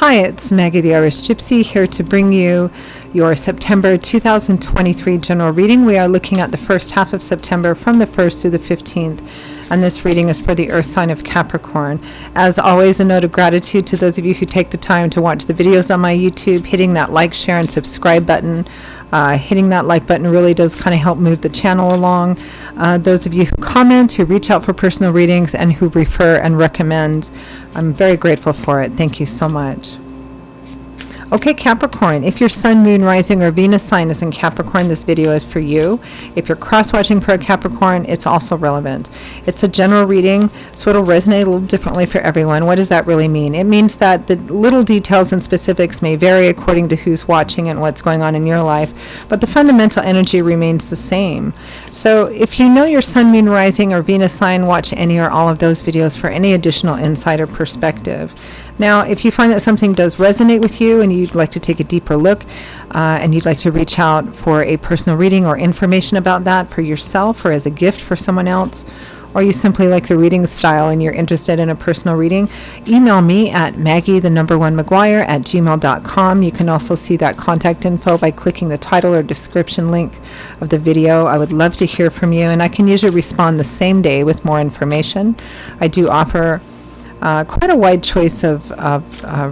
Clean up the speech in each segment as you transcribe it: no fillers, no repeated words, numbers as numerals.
Hi, it's Maggie the Irish Gypsy here to bring you your September 2023 general reading. We are looking at the first half of September from the 1st through the 15th, and this reading is for the earth sign of Capricorn. As always, a note of gratitude to those of you who take the time to watch the videos on my YouTube, hitting that like, share, and subscribe button. Hitting that like button really does kind of help move the channel along. Those of you who comment, who reach out for personal readings, and who refer and recommend, I'm very grateful for it. Thank you so much. Okay, Capricorn, if your sun, moon, rising, or Venus sign is in Capricorn, this video is for you. If you're cross-watching for a Capricorn, it's also relevant. It's a general reading, so it'll resonate a little differently for everyone. What does that really mean? It means that the little details and specifics may vary according to who's watching and what's going on in your life, but the fundamental energy remains the same. So if you know your sun, moon, rising, or Venus sign, watch any or all of those videos for any additional insight or perspective. Now, if you find that something does resonate with you and you'd like to take a deeper look and you'd like to reach out for a personal reading or information about that for yourself or as a gift for someone else, or you simply like the reading style and you're interested in a personal reading, email me at maggie1maguire@gmail.com. You can also see that contact info by clicking the title or description link of the video. I would love to hear from you, and I can usually respond the same day with more information. I do offer quite a wide choice of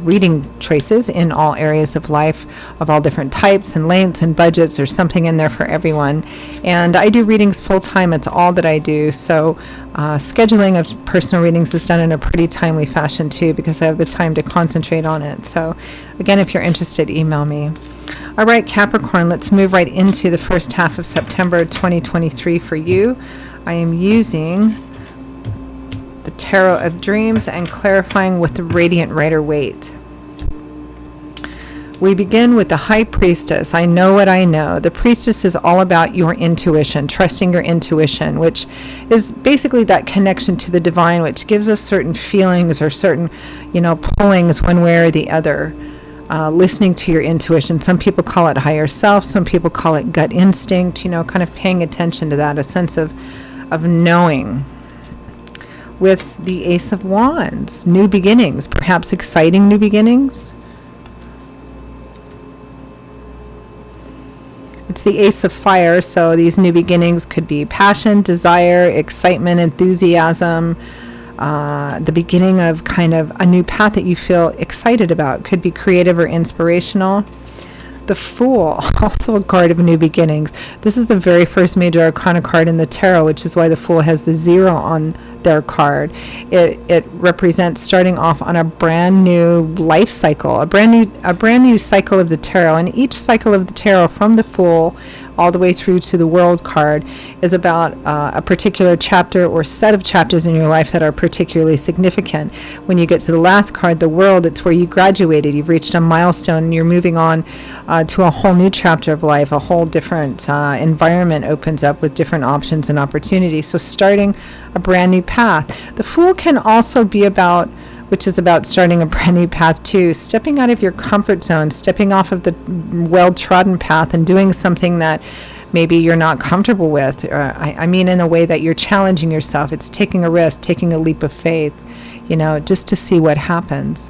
reading choices in all areas of life, of all different types and lengths and budgets. There's something in there for everyone. And I do readings full-time. It's all that I do. So scheduling of personal readings is done in a pretty timely fashion too, because I have the time to concentrate on it. So again, if you're interested, email me. All right, Capricorn, let's move right into the first half of September 2023 for you. I am using the Tarot of Dreams and clarifying with the Radiant Rider-Waite. We begin with the High Priestess. I know what I know. The Priestess is all about your intuition, trusting your intuition, which is basically that connection to the divine, which gives us certain feelings or certain, pullings one way or the other. Listening to your intuition. Some people call it higher self. Some people call it gut instinct, kind of paying attention to that, a sense of knowing. With the Ace of Wands, new beginnings, perhaps exciting new beginnings. It's the Ace of Fire, so these new beginnings could be passion, desire, excitement, enthusiasm, the beginning of kind of a new path that you feel excited about. Could be creative or inspirational. The Fool, also a card of new beginnings. This is the very first major arcana card in the tarot, which is why the Fool has the 0 on their card. It represents starting off on a brand new life cycle, a brand new cycle of the tarot. And each cycle of the tarot, from the Fool all the way through to the World card, is about a particular chapter or set of chapters in your life that are particularly significant. When you get to the last card, the World, it's where you graduated, you've reached a milestone, and you're moving on to a whole new chapter of life. A whole different environment opens up with different options and opportunities. So starting a brand new path. The Fool can also be about, which is about starting a brand new path too, stepping out of your comfort zone, stepping off of the well-trodden path and doing something that maybe you're not comfortable with. I mean in a way that you're challenging yourself. It's taking a risk, taking a leap of faith, just to see what happens.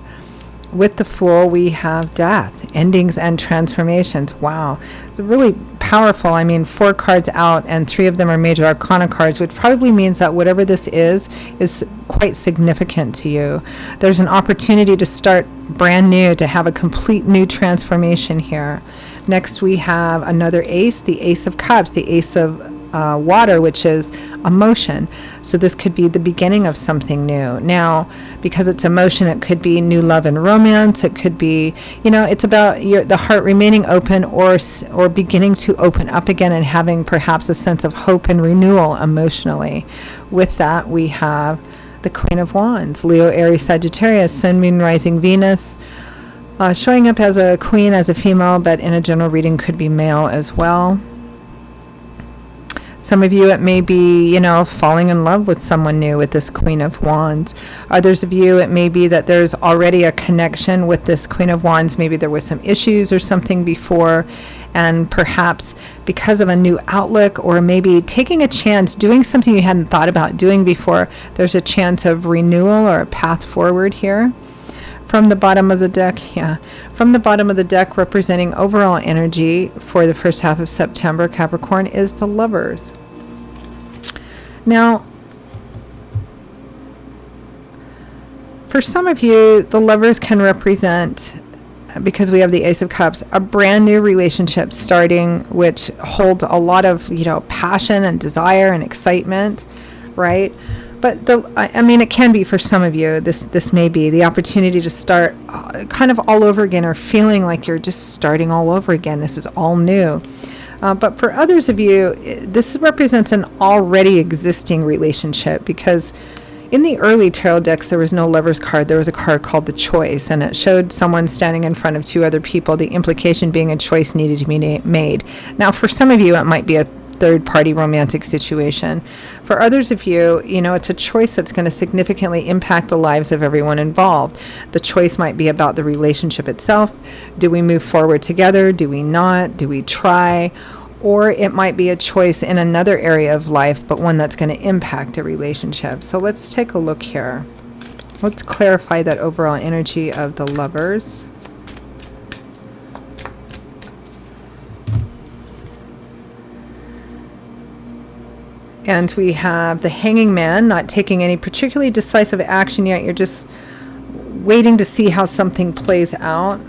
With the Fool, we have death, endings and transformations. Wow. It's really powerful. 4 cards out, and 3 of them are major arcana cards, which probably means that whatever this is quite significant to you. There's an opportunity to start brand new, to have a complete new transformation here. Next, we have another ace, the Ace of Cups, the Ace of water, which is emotion. So this could be the beginning of something new. Now, because it's emotion, it could be new love and romance. It could be, it's about the heart remaining open or beginning to open up again and having perhaps a sense of hope and renewal emotionally. With that, we have the Queen of Wands, Leo, Aries, Sagittarius, Sun, Moon, Rising, Venus, showing up as a queen, as a female, but in a general reading could be male as well. Some of you, it may be, falling in love with someone new with this Queen of Wands. Others of you, it may be that there's already a connection with this Queen of Wands. Maybe there was some issues or something before, and perhaps because of a new outlook, or maybe taking a chance, doing something you hadn't thought about doing before, there's a chance of renewal or a path forward here. From the bottom of the deck, yeah. From the bottom of the deck, representing overall energy for the first half of September, Capricorn, is the Lovers. Now, for some of you, the Lovers can represent, because we have the Ace of Cups, a brand new relationship starting, which holds a lot of, passion and desire and excitement, right? But it can be for some of you, this may be the opportunity to start kind of all over again, or feeling like you're just starting all over again. This is all new. But for others of you, this represents an already existing relationship, because in the early tarot decks, there was no Lovers card. There was a card called the Choice, and it showed someone standing in front of two other people, the implication being a choice needed to be made. Now, for some of you, it might be a third-party romantic situation. For others of you, it's a choice that's going to significantly impact the lives of everyone involved. The choice might be about the relationship itself. Do we move forward together? Do we not? Do we try? Or it might be a choice in another area of life, but one that's going to impact a relationship. So let's take a look here. Let's clarify that overall energy of the Lovers. And we have the Hanging Man, not taking any particularly decisive action yet. You're just waiting to see how something plays out.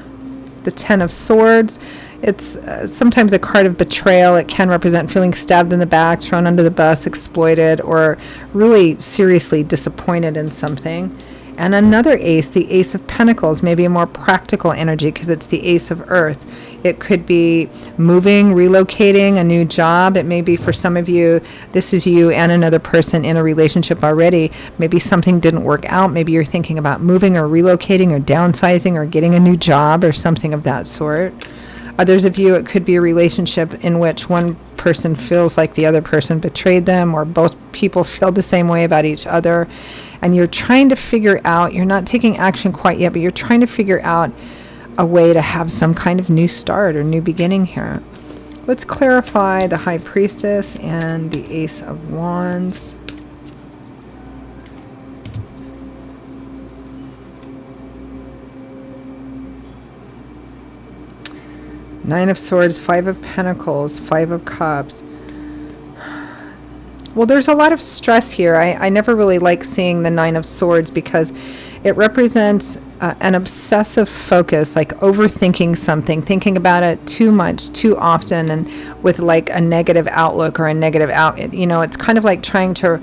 The Ten of Swords. It's sometimes a card of betrayal. It can represent feeling stabbed in the back, thrown under the bus, exploited, or really seriously disappointed in something. And another ace, the Ace of Pentacles, maybe a more practical energy because it's the Ace of Earth. It could be moving, relocating, a new job. It may be for some of you, this is you and another person in a relationship already. Maybe something didn't work out. Maybe you're thinking about moving or relocating or downsizing or getting a new job or something of that sort. Others of you, it could be a relationship in which one person feels like the other person betrayed them, or both people feel the same way about each other. And you're trying to figure out, you're not taking action quite yet, but you're trying to figure out a way to have some kind of new start or new beginning here. Let's clarify the High Priestess and the Ace of Wands. Nine of Swords, Five of Pentacles, Five of Cups. Well, there's a lot of stress here. I never really like seeing the Nine of Swords because it represents an obsessive focus, like overthinking something, thinking about it too much, too often, and with like a negative outlook or a negative it's kind of like trying to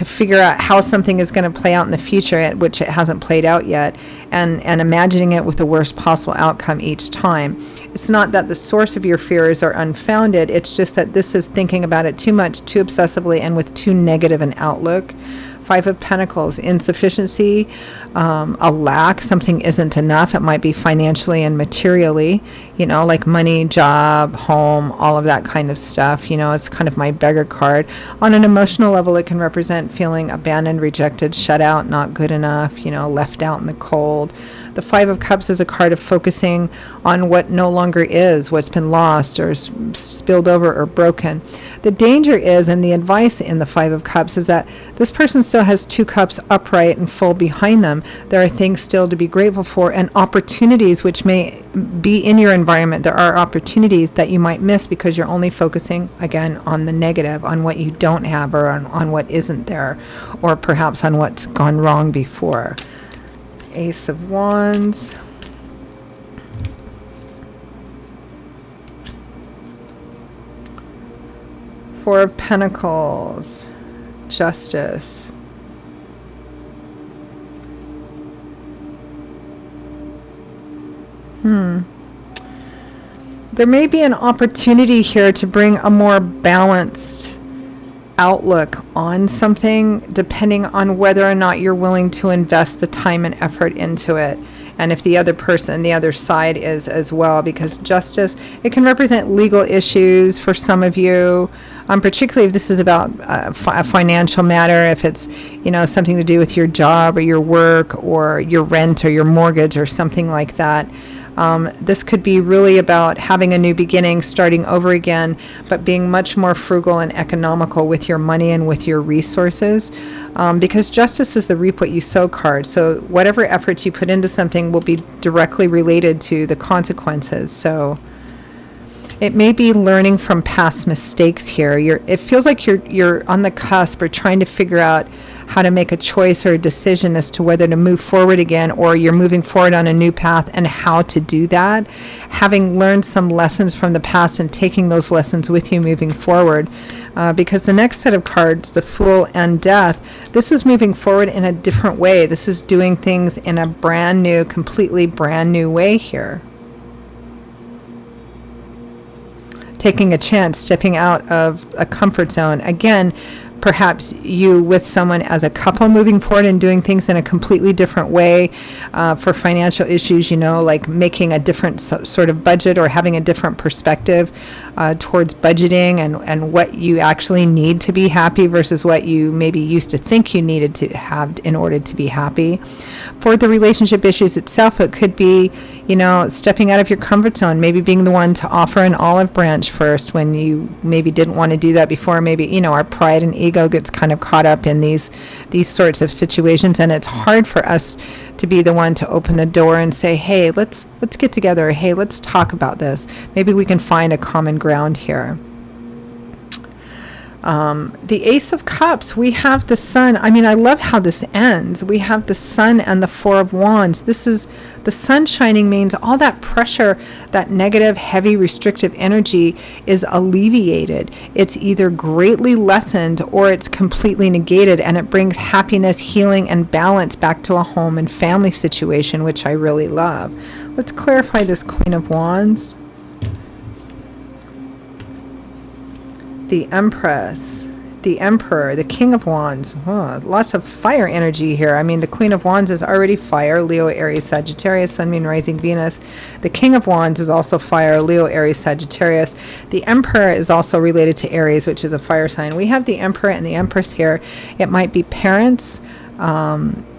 figure out how something is going to play out in the future, which it hasn't played out yet, and imagining it with the worst possible outcome each time. It's not that the source of your fears are unfounded, it's just that this is thinking about it too much, too obsessively, and with too negative an outlook. Five of Pentacles, insufficiency, a lack, something isn't enough. It might be financially and materially, like money, job, home, all of that kind of stuff. It's kind of my beggar card. On an emotional level, it can represent feeling abandoned, rejected, shut out, not good enough, left out in the cold. The Five of Cups is a card of focusing on what no longer is, what's been lost or spilled over or broken. The danger is, and the advice in the Five of Cups is that this person still has two cups upright and full behind them. There are things still to be grateful for and opportunities which may be in your environment. There are opportunities that you might miss because you're only focusing, again, on the negative, on what you don't have or on what isn't there, or perhaps on what's gone wrong before. Ace of Wands. Four of Pentacles. Justice. There may be an opportunity here to bring a more balanced outlook on something, depending on whether or not you're willing to invest the time and effort into it, and if the other person, the other side, is as well. Because justice, it can represent legal issues for some of you, particularly if this is about a financial matter, if it's something to do with your job or your work or your rent or your mortgage or something like that. This could be really about having a new beginning, starting over again, but being much more frugal and economical with your money and with your resources, because justice is the reap what you sow card. So whatever efforts you put into something will be directly related to the consequences. So it may be learning from past mistakes here. It feels like you're on the cusp or trying to figure out how to make a choice or a decision as to whether to move forward again, or you're moving forward on a new path and how to do that. Having learned some lessons from the past and taking those lessons with you moving forward. Because the next set of cards, the Fool and Death, this is moving forward in a different way. This is doing things in a brand new, completely brand new way here. Taking a chance, stepping out of a comfort zone. Again, perhaps you with someone as a couple moving forward and doing things in a completely different way for financial issues, like making a different sort of budget or having a different perspective towards budgeting and what you actually need to be happy versus what you maybe used to think you needed to have in order to be happy. For the relationship issues itself, it could be, stepping out of your comfort zone, maybe being the one to offer an olive branch first when you maybe didn't want to do that before. Maybe, our pride and ego gets kind of caught up in these sorts of situations, and it's hard for us to be the one to open the door and say, hey, let's get together. Hey, let's talk about this. Maybe we can find a common ground here. The Ace of Cups, we have the Sun. I love how this ends. We have the Sun and the Four of Wands. This is the sun shining, means all that pressure, that negative, heavy, restrictive energy is alleviated. It's either greatly lessened or it's completely negated, and it brings happiness, healing, and balance back to a home and family situation, which I really love. Let's clarify this Queen of Wands. The Empress, the Emperor, the King of Wands. Oh, lots of fire energy here. The Queen of Wands is already fire, Leo, Aries, Sagittarius, Sun, Moon, Rising, Venus. The King of Wands is also fire, Leo, Aries, Sagittarius. The Emperor is also related to Aries, which is a fire sign. We have the Emperor and the Empress here. It might be parents.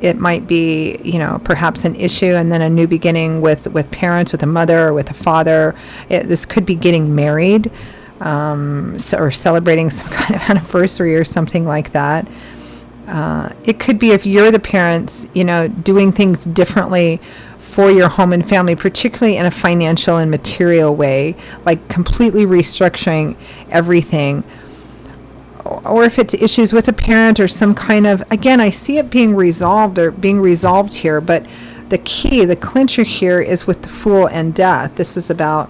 It might be, perhaps an issue and then a new beginning with parents, with a mother or with a father. This could be getting married. Or celebrating some kind of anniversary or something like that. It could be, if you're the parents, doing things differently for your home and family, particularly in a financial and material way, like completely restructuring everything. Or if it's issues with a parent or some kind of, again, I see it being resolved here, but the key, the clincher here is with the Fool and Death. This is about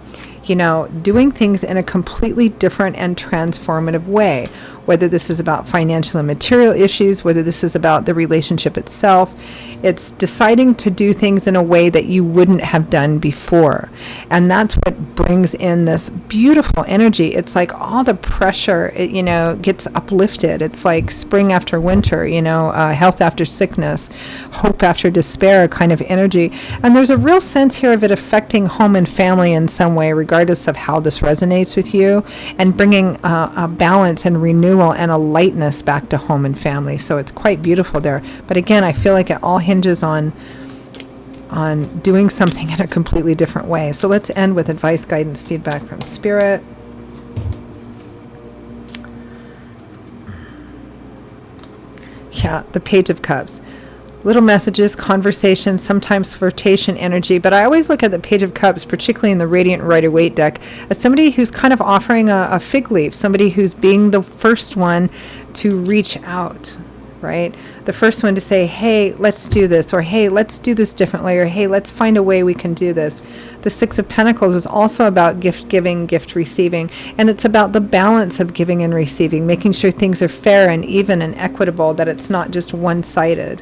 doing things in a completely different and transformative way, whether this is about financial and material issues, whether this is about the relationship itself. It's deciding to do things in a way that you wouldn't have done before. And that's what brings in this beautiful energy. It's like all the pressure, gets uplifted. It's like spring after winter, health after sickness, hope after despair kind of energy. And there's a real sense here of it affecting home and family in some way, regardless of how this resonates with you, and bringing a balance and renewal and a lightness back to home and family. So it's quite beautiful there. But again, I feel like it all hinges on doing something in a completely different way. So let's end with advice, guidance, feedback from Spirit. Yeah, the Page of Cups. Little messages, conversations, sometimes flirtation energy, but I always look at the Page of Cups, particularly in the Radiant Rider-Waite deck, as somebody who's kind of offering a fig leaf, somebody who's being the first one to reach out, right? The first one to say, hey, let's do this, or hey, let's do this differently, or hey, let's find a way we can do this. The Six of Pentacles is also about gift giving, gift receiving, and it's about the balance of giving and receiving, making sure things are fair and even and equitable, that it's not just one-sided.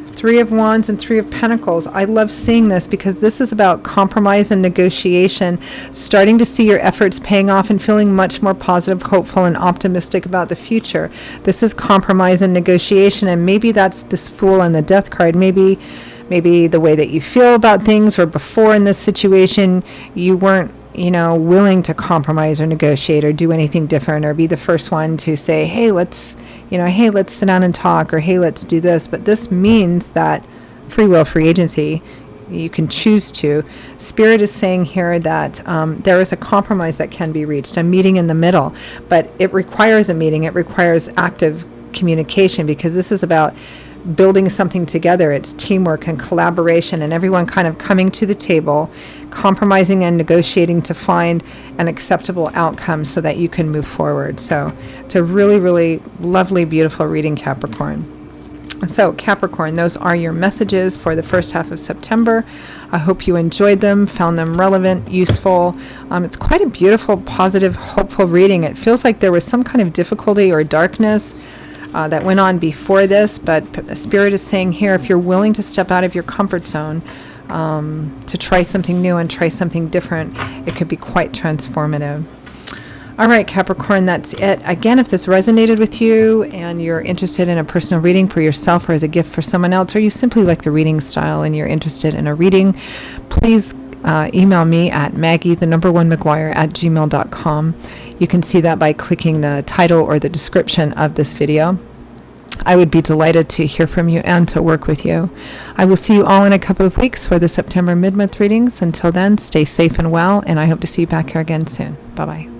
Three of Wands and Three of Pentacles. I love seeing this because this is about compromise and negotiation, starting to see your efforts paying off and feeling much more positive, hopeful, and optimistic about the future. This is compromise and negotiation, and maybe that's this Fool and the Death card. Maybe the way that you feel about things, or before in this situation, you weren't willing to compromise or negotiate or do anything different, or be the first one to say, hey, let's sit down and talk, or hey, let's do this. But this means that free will, free agency, You can choose to. Spirit is saying here that there is a compromise that can be reached, a meeting in the middle, but it requires a meeting. It requires active communication, because this is about building something together. It's teamwork and collaboration, and everyone kind of coming to the table, compromising and negotiating to find an acceptable outcome so that you can move forward. So it's a really, really lovely, beautiful reading, Capricorn. So Capricorn, those are your messages for the first half of September. I hope you enjoyed them, found them relevant, useful. It's quite a beautiful, positive, hopeful reading. It feels like there was some kind of difficulty or darkness that went on before this, but Spirit is saying here, if you're willing to step out of your comfort zone, to try something new and try something different, it could be quite transformative. All right, Capricorn, that's it. Again, if this resonated with you and you're interested in a personal reading for yourself or as a gift for someone else, or you simply like the reading style and you're interested in a reading, please email me at maggie1mcguire@gmail.com. You can see that by clicking the title or the description of this video. I would be delighted to hear from you and to work with you. I will see you all in a couple of weeks for the September mid-month readings. Until then, stay safe and well, and I hope to see you back here again soon. Bye-bye.